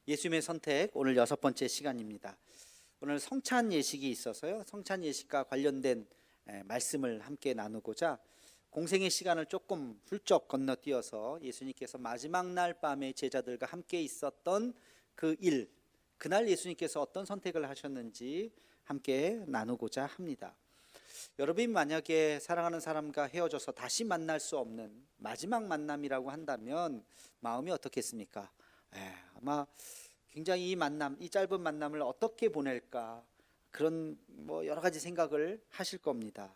예수님의 선택, 오늘 6번째 시간입니다. 오늘 성찬 예식이 있어서요, 성찬 예식과 관련된 말씀을 함께 나누고자 공생의 시간을 조금 훌쩍 건너뛰어서 예수님께서 마지막 날 밤에 제자들과 함께 있었던 그 일, 그날 예수님께서 어떤 선택을 하셨는지 함께 나누고자 합니다. 여러분이 만약에 사랑하는 사람과 헤어져서 다시 만날 수 없는 마지막 만남이라고 한다면 마음이 어떻겠습니까? 아마 굉장히 이 만남, 이 짧은 만남을 어떻게 보낼까, 그런 여러 가지 생각을 하실 겁니다.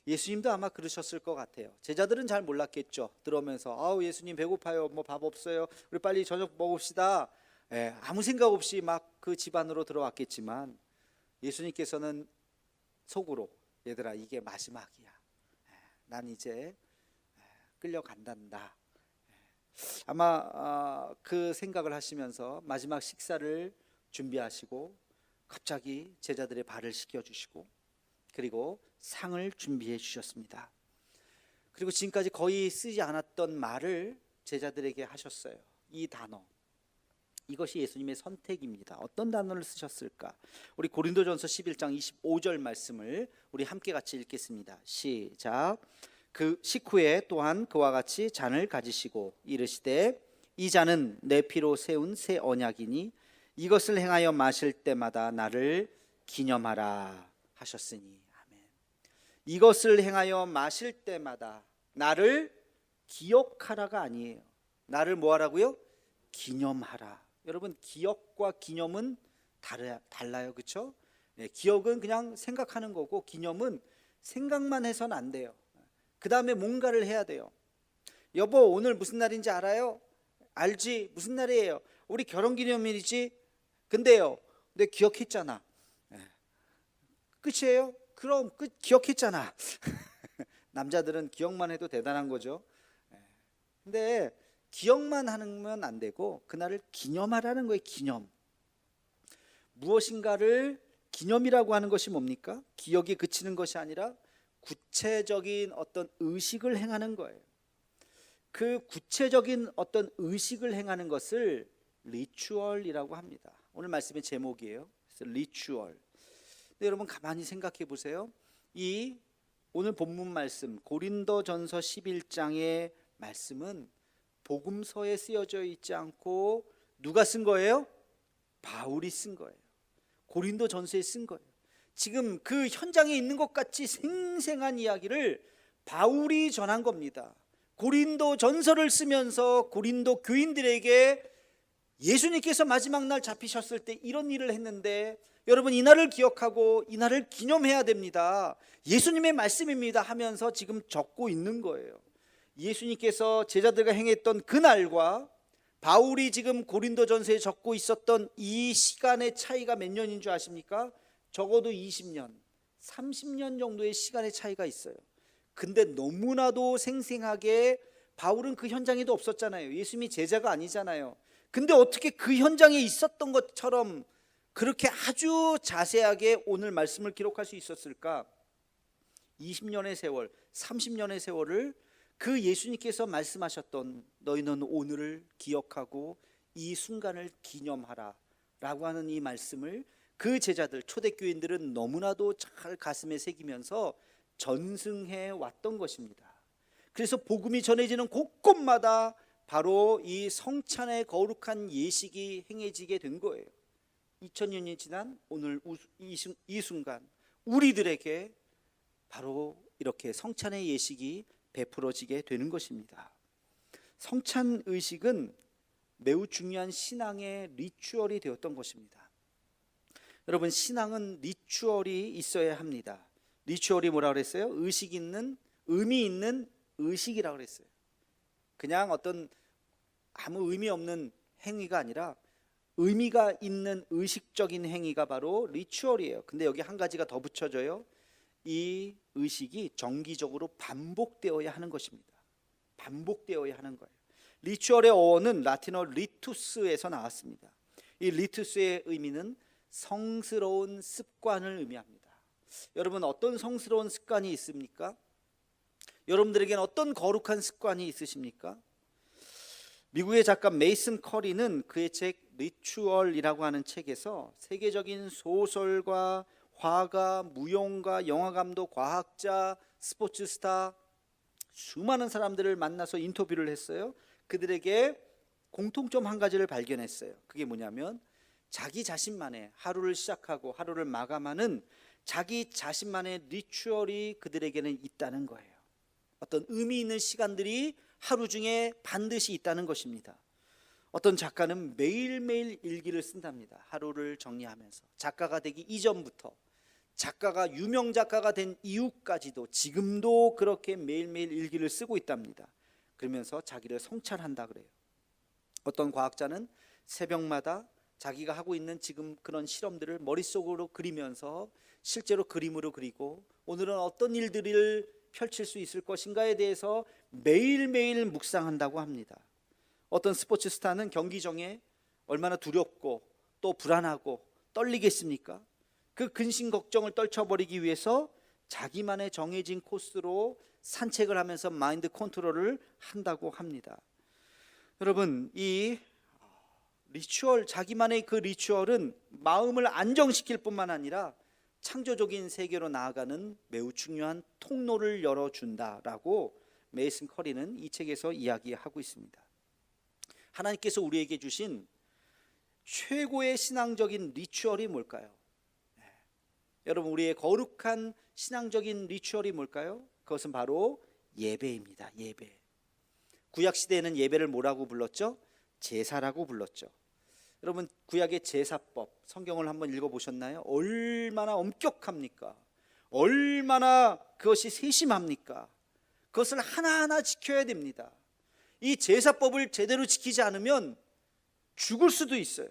예수님도 아마 그러셨을 것 같아요. 제자들은 잘 몰랐겠죠. 들어오면서 아우 예수님 배고파요, 밥 없어요, 우리 빨리 저녁 먹읍시다. 아무 생각 없이 막 그 집 안으로 들어왔겠지만 예수님께서는 속으로 얘들아 이게 마지막이야. 난 이제 끌려간단다. 아마 그 생각을 하시면서 마지막 식사를 준비하시고 갑자기 제자들의 발을 씻겨주시고 그리고 상을 준비해 주셨습니다. 그리고 지금까지 거의 쓰지 않았던 말을 제자들에게 하셨어요. 이 단어, 이것이 예수님의 선택입니다. 어떤 단어를 쓰셨을까? 우리 고린도전서 11장 25절 말씀을 우리 함께 같이 읽겠습니다. 시작. 그 식후에 또한 그와 같이 잔을 가지시고 이르시되 이 잔은 내 피로 세운 새 언약이니 이것을 행하여 마실 때마다 나를 기념하라 하셨으니. 아멘. 이것을 행하여 마실 때마다 나를 기억하라가 아니에요. 나를 뭐 하라고요? 기념하라. 여러분, 기억과 기념은 달라요, 그렇죠? 기억은 그냥 생각하는 거고 기념은 생각만 해서는 안 돼요. 그 다음에 뭔가를 해야 돼요. 여보 오늘 무슨 날인지 알아요? 알지? 무슨 날이에요? 우리 결혼기념일이지? 근데 기억했잖아. 끝이에요? 그럼 기억했잖아. 남자들은 기억만 해도 대단한 거죠. 근데 기억만 하면 안 되고 그날을 기념하라는 거예요. 기념. 무엇인가를 기념이라고 하는 것이 뭡니까? 기억이 그치는 것이 아니라 구체적인 어떤 의식을 행하는 거예요. 그 구체적인 어떤 의식을 행하는 것을 리추얼이라고 합니다. 오늘 말씀의 제목이에요. 그래서 리추얼. 근데 여러분 가만히 생각해 보세요. 이 오늘 본문 말씀 고린도전서 11장의 말씀은 복음서에 쓰여져 있지 않고 누가 쓴 거예요? 바울이 쓴 거예요. 고린도전서에 쓴 거예요. 지금 그 현장에 있는 것 같이 생생한 이야기를 바울이 전한 겁니다. 고린도전서를 쓰면서 고린도 교인들에게 예수님께서 마지막 날 잡히셨을 때 이런 일을 했는데 여러분 이 날을 기억하고 이 날을 기념해야 됩니다. 예수님의 말씀입니다 하면서 지금 적고 있는 거예요. 예수님께서 제자들과 행했던 그 날과 바울이 지금 고린도전서에 적고 있었던 이 시간의 차이가 몇 년인 줄 아십니까? 적어도 20년, 30년 정도의 시간의 차이가 있어요. 근데 너무나도 생생하게 바울은 그 현장에도 없었잖아요. 예수님이 제자가 아니잖아요. 근데 어떻게 그 현장에 있었던 것처럼 그렇게 아주 자세하게 오늘 말씀을 기록할 수 있었을까? 20년의 세월, 30년의 세월을 그 예수님께서 말씀하셨던 너희는 오늘을 기억하고 이 순간을 기념하라 라고 하는 이 말씀을 그 제자들, 초대교인들은 너무나도 잘 가슴에 새기면서 전승해 왔던 것입니다. 그래서 복음이 전해지는 곳곳마다 바로 이 성찬의 거룩한 예식이 행해지게 된 거예요. 2000년이 지난 오늘 이 순간 우리들에게 바로 이렇게 성찬의 예식이 베풀어지게 되는 것입니다. 성찬 의식은 매우 중요한 신앙의 리추얼이 되었던 것입니다. 여러분 신앙은 리추얼이 있어야 합니다. 리추얼이 뭐라고 그랬어요? 의식 있는, 의미 있는 의식이라고 그랬어요. 그냥 어떤 아무 의미 없는 행위가 아니라 의미가 있는 의식적인 행위가 바로 리추얼이에요. 근데 여기 한 가지가 더 붙여져요. 이 의식이 정기적으로 반복되어야 하는 것입니다. 반복되어야 하는 거예요. 리추얼의 어원은 라틴어 리투스에서 나왔습니다. 이 리투스의 의미는 성스러운 습관을 의미합니다. 여러분 어떤 성스러운 습관이 있습니까? 여러분들에게는 어떤 거룩한 습관이 있으십니까? 미국의 작가 메이슨 커리는 그의 책 리추얼이라고 하는 책에서 세계적인 소설가, 화가, 무용가, 영화감독, 과학자, 스포츠 스타 수많은 사람들을 만나서 인터뷰를 했어요. 그들에게 공통점 한 가지를 발견했어요. 그게 뭐냐면 자기 자신만의 하루를 시작하고 하루를 마감하는 자기 자신만의 리추얼이 그들에게는 있다는 거예요. 어떤 의미 있는 시간들이 하루 중에 반드시 있다는 것입니다. 어떤 작가는 매일매일 일기를 쓴답니다. 하루를 정리하면서 작가가 되기 이전부터 작가가 유명 작가가 된 이후까지도 지금도 그렇게 매일매일 일기를 쓰고 있답니다. 그러면서 자기를 성찰한다 그래요. 어떤 과학자는 새벽마다 자기가 하고 있는 지금 그런 실험들을 머릿속으로 그리면서 실제로 그림으로 그리고 오늘은 어떤 일들을 펼칠 수 있을 것인가에 대해서 매일매일 묵상한다고 합니다. 어떤 스포츠 스타는 경기 전에 얼마나 두렵고 또 불안하고 떨리겠습니까? 그 근심 걱정을 떨쳐버리기 위해서 자기만의 정해진 코스로 산책을 하면서 마인드 컨트롤을 한다고 합니다. 여러분, 이 리추얼, 자기만의 그 리추얼은 마음을 안정시킬 뿐만 아니라 창조적인 세계로 나아가는 매우 중요한 통로를 열어준다라고 메이슨 커리는 이 책에서 이야기하고 있습니다. 하나님께서 우리에게 주신 최고의 신앙적인 리추얼이 뭘까요? 여러분, 우리의 거룩한 신앙적인 리추얼이 뭘까요? 그것은 바로 예배입니다. 예배. 구약 시대에는 예배를 뭐라고 불렀죠? 제사라고 불렀죠. 여러분, 구약의 제사법 성경을 한번 읽어보셨나요? 얼마나 엄격합니까? 얼마나 그것이 세심합니까? 그것을 하나하나 지켜야 됩니다. 이 제사법을 제대로 지키지 않으면 죽을 수도 있어요.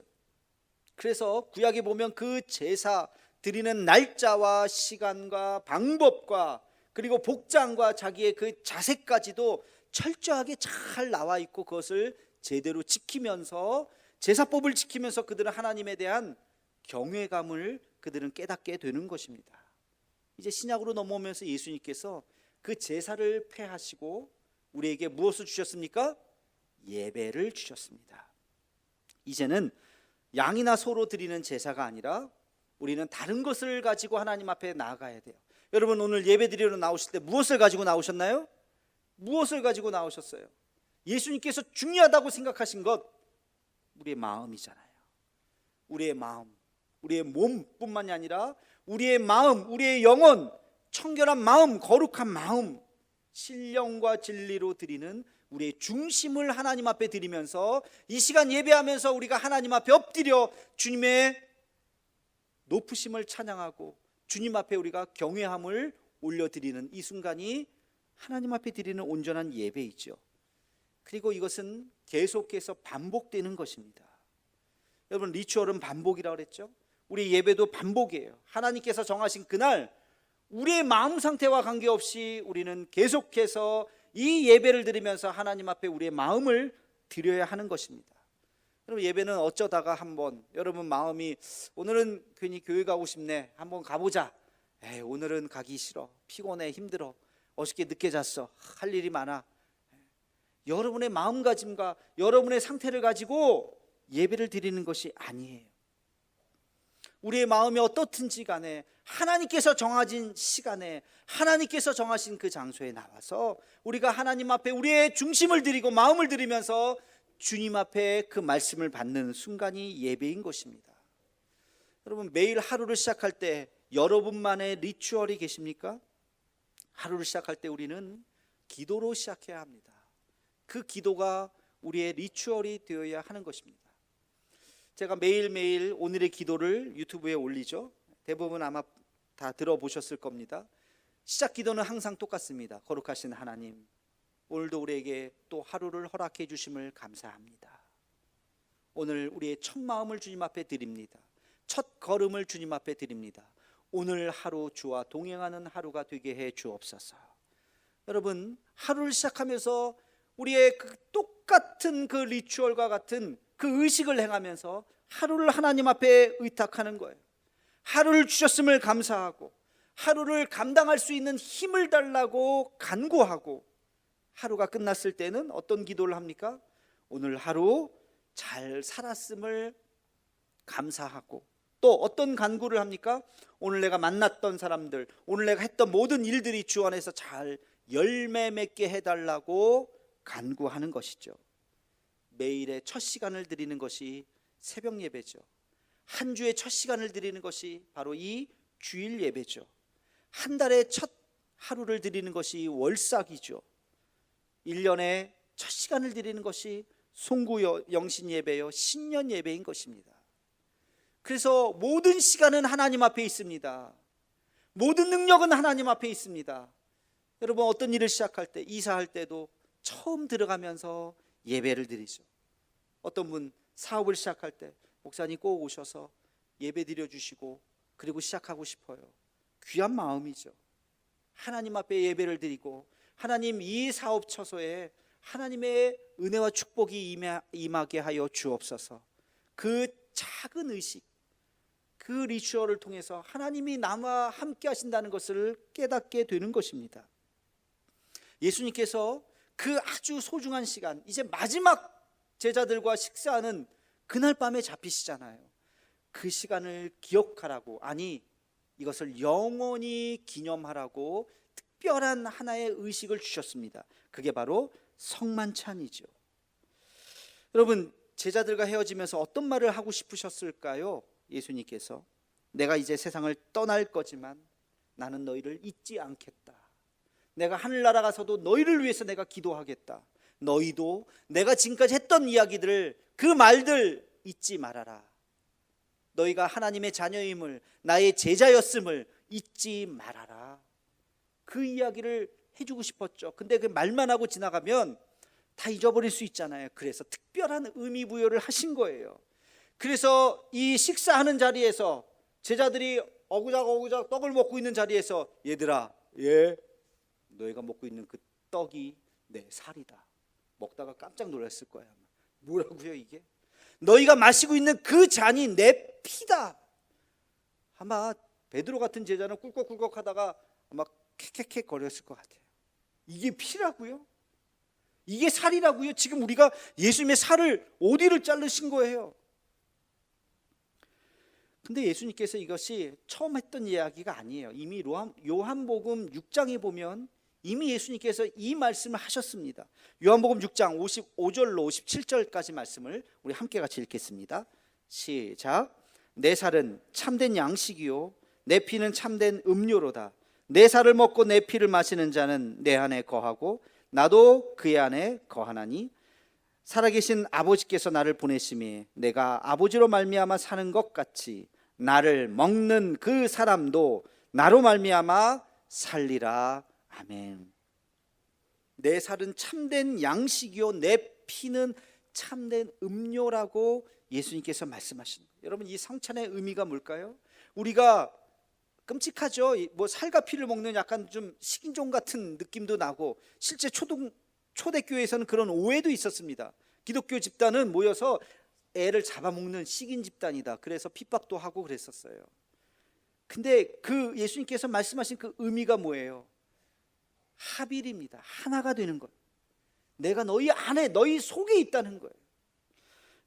그래서 구약에 보면 그 제사 드리는 날짜와 시간과 방법과 그리고 복장과 자기의 그 자세까지도 철저하게 잘 나와 있고 그것을 제대로 지키면서 제사법을 지키면서 그들은 하나님에 대한 경외감을 그들은 깨닫게 되는 것입니다. 이제 신약으로 넘어오면서 예수님께서 그 제사를 폐하시고 우리에게 무엇을 주셨습니까? 예배를 주셨습니다. 이제는 양이나 소로 드리는 제사가 아니라 우리는 다른 것을 가지고 하나님 앞에 나아가야 돼요. 여러분, 오늘 예배 드리러 나오실 때 무엇을 가지고 나오셨나요? 무엇을 가지고 나오셨어요? 예수님께서 중요하다고 생각하신 것, 우리의 마음이잖아요. 우리의 마음, 우리의 몸뿐만이 아니라 우리의 마음, 우리의 영혼, 청결한 마음, 거룩한 마음, 신령과 진리로 드리는 우리의 중심을 하나님 앞에 드리면서 이 시간 예배하면서 우리가 하나님 앞에 엎드려 주님의 높으심을 찬양하고 주님 앞에 우리가 경외함을 올려드리는 이 순간이 하나님 앞에 드리는 온전한 예배이죠. 그리고 이것은 계속해서 반복되는 것입니다. 여러분, 리추얼은 반복이라고 그랬죠. 우리 예배도 반복이에요. 하나님께서 정하신 그날 우리의 마음 상태와 관계없이 우리는 계속해서 이 예배를 드리면서 하나님 앞에 우리의 마음을 드려야 하는 것입니다. 여러분, 예배는 어쩌다가 한번 여러분 마음이 오늘은 괜히 교회 가고 싶네, 한번 가보자. 오늘은 가기 싫어, 피곤해, 힘들어, 어저께 늦게 잤어, 할 일이 많아. 여러분의 마음가짐과 여러분의 상태를 가지고 예배를 드리는 것이 아니에요. 우리의 마음이 어떻든지 간에 하나님께서 정하신 시간에 하나님께서 정하신 그 장소에 나와서 우리가 하나님 앞에 우리의 중심을 드리고 마음을 드리면서 주님 앞에 그 말씀을 받는 순간이 예배인 것입니다. 여러분, 매일 하루를 시작할 때 여러분만의 리추얼이 계십니까? 하루를 시작할 때 우리는 기도로 시작해야 합니다. 그 기도가 우리의 리추얼이 되어야 하는 것입니다. 제가 매일매일 오늘의 기도를 유튜브에 올리죠. 대부분 아마 다 들어보셨을 겁니다. 시작 기도는 항상 똑같습니다. 거룩하신 하나님, 오늘도 우리에게 또 하루를 허락해 주심을 감사합니다. 오늘 우리의 첫 마음을 주님 앞에 드립니다. 첫 걸음을 주님 앞에 드립니다. 오늘 하루 주와 동행하는 하루가 되게 해 주옵소서. 여러분, 하루를 시작하면서 우리의 그 똑같은 그 리추얼과 같은 그 의식을 행하면서 하루를 하나님 앞에 의탁하는 거예요. 하루를 주셨음을 감사하고 하루를 감당할 수 있는 힘을 달라고 간구하고, 하루가 끝났을 때는 어떤 기도를 합니까? 오늘 하루 잘 살았음을 감사하고, 또 어떤 간구를 합니까? 오늘 내가 만났던 사람들, 오늘 내가 했던 모든 일들이 주 안에서 잘 열매 맺게 해달라고 간구하는 것이죠. 매일의 첫 시간을 드리는 것이 새벽 예배죠. 한 주의 첫 시간을 드리는 것이 바로 이 주일 예배죠. 한 달의 첫 하루를 드리는 것이 월삭이죠. 1년의 첫 시간을 드리는 것이 송구 영신 예배요, 신년 예배인 것입니다. 그래서 모든 시간은 하나님 앞에 있습니다. 모든 능력은 하나님 앞에 있습니다. 여러분, 어떤 일을 시작할 때, 이사할 때도 처음 들어가면서 예배를 드리죠. 어떤 분 사업을 시작할 때 목사님 꼭 오셔서 예배 드려주시고 그리고 시작하고 싶어요. 귀한 마음이죠. 하나님 앞에 예배를 드리고, 하나님 이 사업 처소에 하나님의 은혜와 축복이 임하게 하여 주옵소서. 그 작은 의식, 그 리추얼을 통해서 하나님이 나와 함께 하신다는 것을 깨닫게 되는 것입니다. 예수님께서 그 아주 소중한 시간, 이제 마지막 제자들과 식사하는 그날 밤에 잡히시잖아요. 그 시간을 기억하라고, 아니 이것을 영원히 기념하라고 특별한 하나의 의식을 주셨습니다. 그게 바로 성만찬이죠. 여러분, 제자들과 헤어지면서 어떤 말을 하고 싶으셨을까요? 예수님께서 내가 이제 세상을 떠날 거지만 나는 너희를 잊지 않겠다. 내가 하늘나라 가서도 너희를 위해서 내가 기도하겠다. 너희도 내가 지금까지 했던 이야기들을, 그 말들 잊지 말아라. 너희가 하나님의 자녀임을, 나의 제자였음을 잊지 말아라. 그 이야기를 해주고 싶었죠. 근데 그 말만 하고 지나가면 다 잊어버릴 수 있잖아요. 그래서 특별한 의미 부여를 하신 거예요. 그래서 이 식사하는 자리에서 제자들이 어구작 떡을 먹고 있는 자리에서, 얘들아, 너희가 먹고 있는 그 떡이 내 살이다. 먹다가 깜짝 놀랐을 거야. 뭐라고요 이게? 너희가 마시고 있는 그 잔이 내 피다. 아마 베드로 같은 제자는 꿀꺽꿀꺽 하다가 아마 캑캑캑 거렸을 것 같아요. 이게 피라고요? 이게 살이라고요? 지금 우리가 예수님의 살을 어디를 자르신 거예요? 근데 예수님께서 이것이 처음 했던 이야기가 아니에요. 이미 요한복음 6장에 보면 이미 예수님께서 이 말씀을 하셨습니다. 요한복음 6장 55절로 57절까지 말씀을 우리 함께 같이 읽겠습니다. 시작. 내 살은 참된 양식이요 내 피는 참된 음료로다. 내 살을 먹고 내 피를 마시는 자는 내 안에 거하고 나도 그의 안에 거하나니 살아계신 아버지께서 나를 보내심에 내가 아버지로 말미암아 사는 것 같이 나를 먹는 그 사람도 나로 말미암아 살리라. 아멘. 내 살은 참된 양식이요 내 피는 참된 음료라고 예수님께서 말씀하신 거예요. 여러분, 이 성찬의 의미가 뭘까요? 우리가 끔찍하죠. 뭐 살과 피를 먹는 약간 좀 식인종 같은 느낌도 나고, 실제 초대교회에서는 그런 오해도 있었습니다. 기독교 집단은 모여서 애를 잡아먹는 식인 집단이다. 그래서 핍박도 하고 그랬었어요. 근데 그 예수님께서 말씀하신 그 의미가 뭐예요? 합일입니다. 하나가 되는 것. 내가 너희 안에, 너희 속에 있다는 거예요.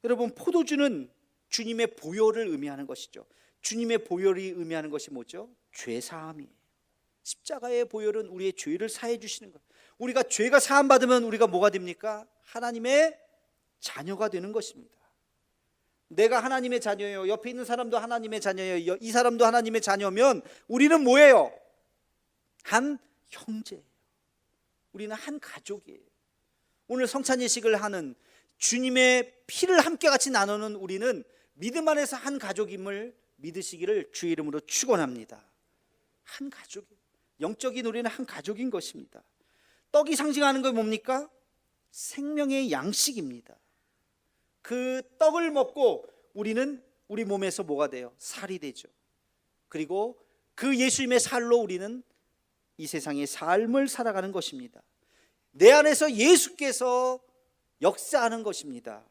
여러분, 포도주는 주님의 보혈을 의미하는 것이죠. 주님의 보혈이 의미하는 것이 뭐죠? 죄사함이에요. 십자가의 보혈은 우리의 죄를 사해 주시는 거예요. 우리가 죄가 사함 받으면 우리가 뭐가 됩니까? 하나님의 자녀가 되는 것입니다. 내가 하나님의 자녀예요. 옆에 있는 사람도 하나님의 자녀예요. 이 사람도 하나님의 자녀면 우리는 뭐예요? 한 형제예요. 우리는 한 가족이에요. 오늘 성찬 예식을 하는, 주님의 피를 함께 같이 나누는 우리는 믿음 안에서 한 가족임을 믿으시기를 주의 이름으로 축원합니다. 한 가족이에요. 영적인 우리는 한 가족인 것입니다. 떡이 상징하는 건 뭡니까? 생명의 양식입니다. 그 떡을 먹고 우리는 우리 몸에서 뭐가 돼요? 살이 되죠. 그리고 그 예수님의 살로 우리는 이 세상의 삶을 살아가는 것입니다. 내 안에서 예수께서 역사하는 것입니다.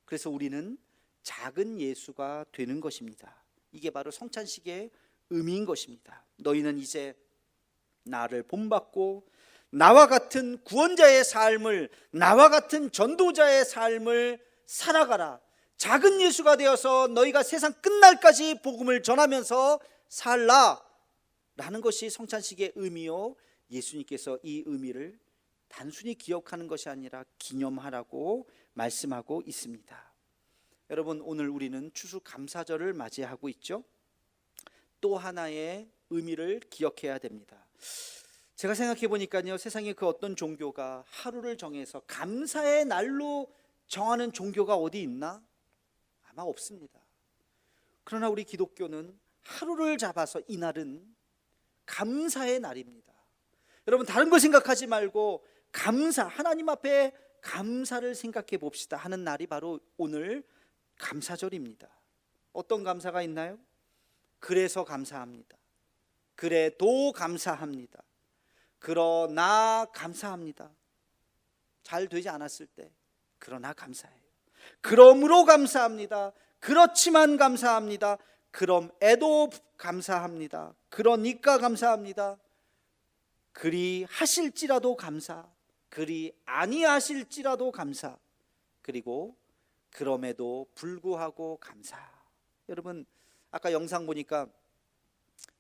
그래서 우리는 작은 예수가 되는 것입니다. 이게 바로 성찬식의 의미인 것입니다. 너희는 이제 나를 본받고 나와 같은 구원자의 삶을, 나와 같은 전도자의 삶을 살아가라. 작은 예수가 되어서 너희가 세상 끝날까지 복음을 전하면서 살라 라는 것이 성찬식의 의미요, 예수님께서 이 의미를 단순히 기억하는 것이 아니라 기념하라고 말씀하고 있습니다. 여러분, 오늘 우리는 추수감사절을 맞이하고 있죠. 또 하나의 의미를 기억해야 됩니다. 제가 생각해 보니까요, 세상에 그 어떤 종교가 하루를 정해서 감사의 날로 정하는 종교가 어디 있나? 아마 없습니다. 그러나 우리 기독교는 하루를 잡아서 이날은 감사의 날입니다. 여러분, 다른 거 생각하지 말고 감사, 하나님 앞에 감사를 생각해 봅시다 하는 날이 바로 오늘 감사절입니다. 어떤 감사가 있나요? 그래서 감사합니다. 그래도 감사합니다. 그러나 감사합니다. 잘 되지 않았을 때 그러나 감사해요. 그러므로 감사합니다. 그렇지만 감사합니다. 그럼에도 감사합니다. 그러니까 감사합니다. 그리 하실지라도 감사, 그리 아니하실지라도 감사, 그리고 그럼에도 불구하고 감사. 여러분, 아까 영상 보니까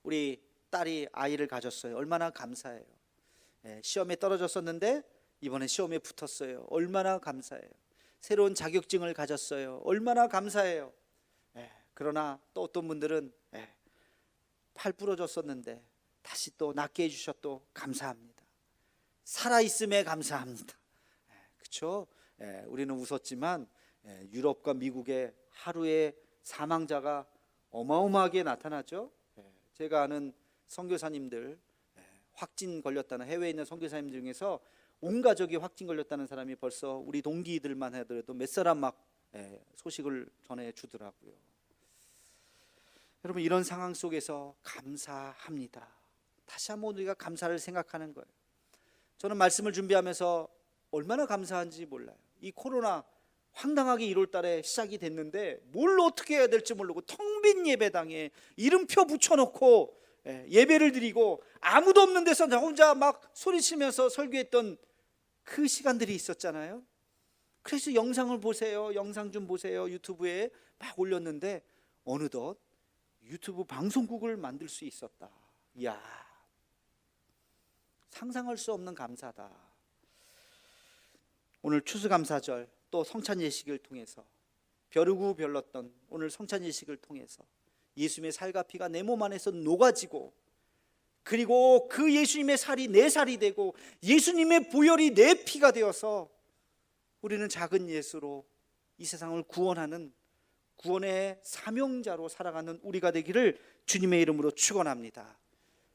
우리 딸이 아이를 가졌어요. 얼마나 감사해요. 시험에 떨어졌었는데 이번에 시험에 붙었어요. 얼마나 감사해요. 새로운 자격증을 가졌어요. 얼마나 감사해요. 그러나 또 어떤 분들은 팔 부러졌었는데 다시 또 낫게 해주셔도 감사합니다. 살아있음에 감사합니다. 그렇죠? 우리는 웃었지만 유럽과 미국의 하루에 사망자가 어마어마하게 나타나죠. 제가 아는 선교사님들, 확진 걸렸다는, 해외에 있는 선교사님들 중에서 온 가족이 확진 걸렸다는 사람이 벌써 우리 동기들만 하더라도 몇 사람 막 소식을 전해주더라고요. 여러분, 이런 상황 속에서 감사합니다. 다시 한번 우리가 감사를 생각하는 거예요. 저는 말씀을 준비하면서 얼마나 감사한지 몰라요. 이 코로나 황당하게 1월 달에 시작이 됐는데 뭘 어떻게 해야 될지 모르고 텅 빈 예배당에 이름표 붙여놓고 예배를 드리고 아무도 없는 데서 나 혼자 막 소리치면서 설교했던 그 시간들이 있었잖아요. 그래서 영상을 보세요, 영상 좀 보세요, 유튜브에 막 올렸는데 어느덧 유튜브 방송국을 만들 수 있었다. 이야, 상상할 수 없는 감사다. 오늘 추수감사절, 또 성찬예식을 통해서 벼르고 별렀던 오늘 성찬예식을 통해서 예수님의 살과 피가 내 몸 안에서 녹아지고, 그리고 그 예수님의 살이 내 살이 되고 예수님의 보혈이 내 피가 되어서 우리는 작은 예수로 이 세상을 구원하는 구원의 사명자로 살아가는 우리가 되기를 주님의 이름으로 축원합니다.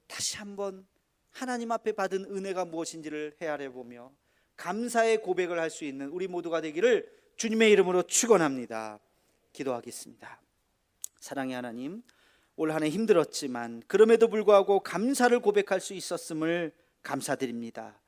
다시 한번 하나님 앞에 받은 은혜가 무엇인지를 헤아려 보며 감사의 고백을 할 수 있는 우리 모두가 되기를 주님의 이름으로 축원합니다. 기도하겠습니다. 사랑의 하나님, 올 한 해 힘들었지만 그럼에도 불구하고 감사를 고백할 수 있었음을 감사드립니다.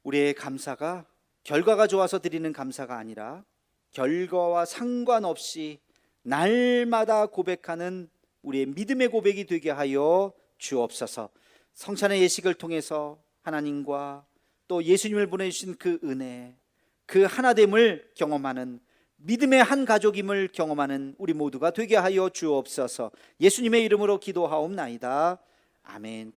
우리의 감사가 결과가 좋아서 드리는 감사가 아니라 결과와 상관없이 날마다 고백하는 우리의 믿음의 고백이 되게 하여 주옵소서. 성찬의 예식을 통해서 하나님과 또 예수님을 보내주신 그 은혜, 그 하나됨을 경험하는 믿음의 한 가족임을 경험하는 우리 모두가 되게 하여 주옵소서. 예수님의 이름으로 기도하옵나이다. 아멘.